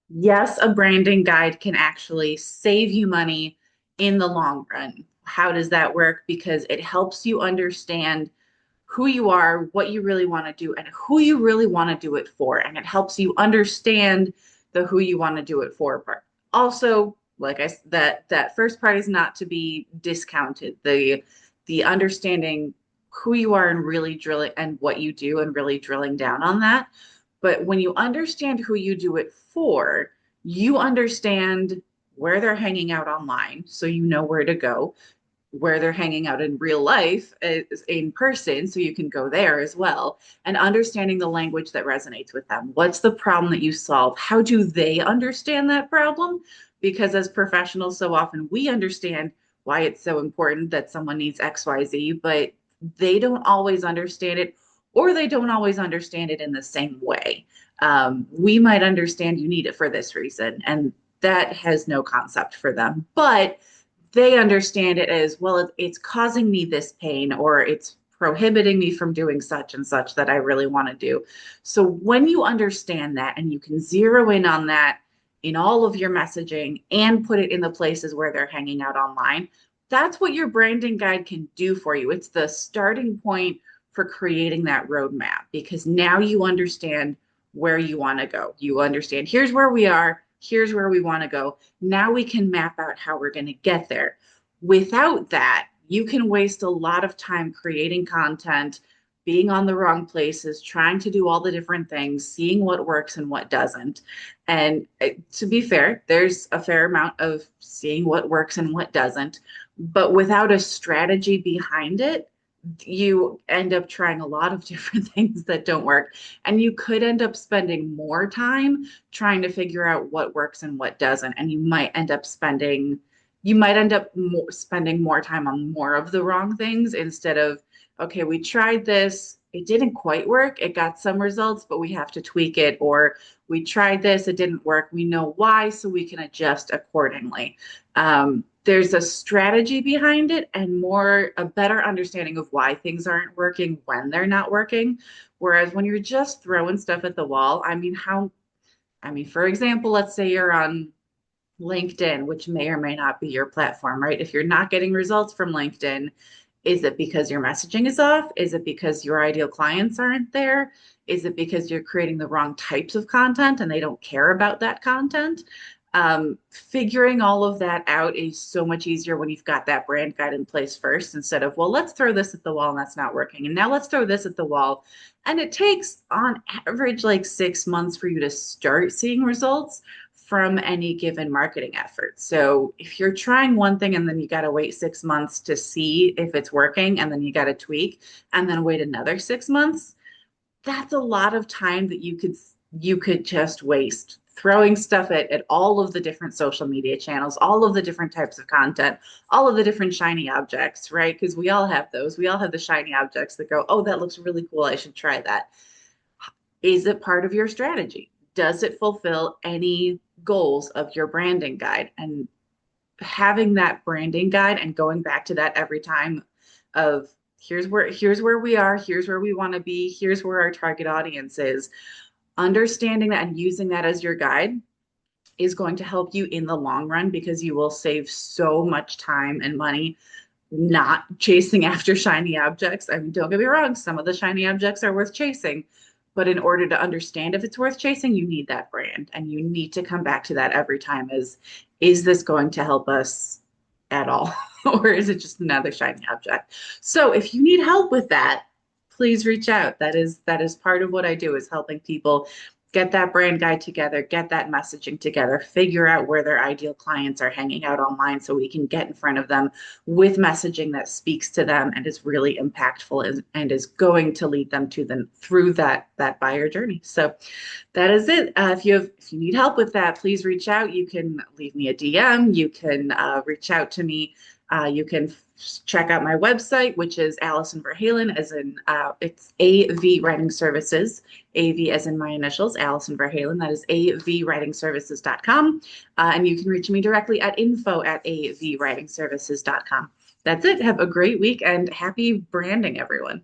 Yes, a branding guide can actually save you money in the long run. How does that work? Because it helps you understand who you are, what you really want to do, and who you really want to do it for. And it helps you understand the who you want to do it for part. Also, like that first part is not to be discounted. The understanding who you are and really drilling and what you do and really drilling down on that. But when you understand who you do it for, you understand where they're hanging out online, so you know where to go, where they're hanging out in real life in person, so you can go there as well, and understanding the language that resonates with them. What's the problem that you solve? How do they understand that problem? Because as professionals, so often we understand why it's so important that someone needs XYZ, but they don't always understand it, or they don't always understand it in the same way. We might understand you need it for this reason, and that has no concept for them. But they understand it as well. It's causing me this pain, or it's prohibiting me from doing such and such that I really want to do. So when you understand that and you can zero in on that in all of your messaging and put it in the places where they're hanging out online, that's what your branding guide can do for you. It's the starting point for creating that roadmap, because now you understand where you want to go. You understand here's where we are, here's where we want to go. Now we can map out how we're going to get there. Without that, you can waste a lot of time creating content, being on the wrong places, trying to do all the different things, seeing what works and what doesn't. And to be fair, there's a fair amount of seeing what works and what doesn't. But without a strategy behind it, you end up trying a lot of different things that don't work. And you could end up spending more time trying to figure out what works and what doesn't. And you might end up spending more time on more of the wrong things instead of, okay, we tried this, it didn't quite work, it got some results, but we have to tweak it. Or we tried this, it didn't work, we know why, so we can adjust accordingly. There's a strategy behind it and a better understanding of why things aren't working when they're not working. Whereas when you're just throwing stuff at the wall, for example, let's say you're on LinkedIn, which may or may not be your platform, right? If you're not getting results from LinkedIn, is it because your messaging is off? Is it because your ideal clients aren't there? Is it because you're creating the wrong types of content and they don't care about that content? Figuring all of that out is so much easier when you've got that brand guide in place first, instead of, well, let's throw this at the wall and that's not working. And now let's throw this at the wall. And it takes on average like 6 months for you to start seeing results from any given marketing effort. So if you're trying one thing and then you got to wait 6 months to see if it's working, and then you got to tweak and then wait another 6 months, that's a lot of time that you could just waste throwing stuff at all of the different social media channels, all of the different types of content, all of the different shiny objects, right? Because we all have those. We all have the shiny objects that go, oh, that looks really cool, I should try that. Is it part of your strategy? Does it fulfill any goals of your branding guide? And having that branding guide and going back to that every time of, here's where we are, here's where we want to be, here's where our target audience is. Understanding that and using that as your guide is going to help you in the long run, because you will save so much time and money not chasing after shiny objects. I mean, don't get me wrong, some of the shiny objects are worth chasing, but in order to understand if it's worth chasing, you need that brand, and you need to come back to that every time. Is this going to help us at all? Or is it just another shiny object? So if you need help with that, please reach out. That is part of what I do, is helping people get that brand guide together, get that messaging together, figure out where their ideal clients are hanging out online, so we can get in front of them with messaging that speaks to them and is really impactful, and is going to lead them to them through that buyer journey. So that is it. If you need help with that, please reach out. You can leave me a DM. You can reach out to me. You can check out my website, which is Allison Verhalen, as in it's AV Writing Services, AV as in my initials, Allison Verhalen. That is avwritingservices.com. And you can reach me directly at info@avwritingservices.com. That's it. Have a great week and happy branding, everyone.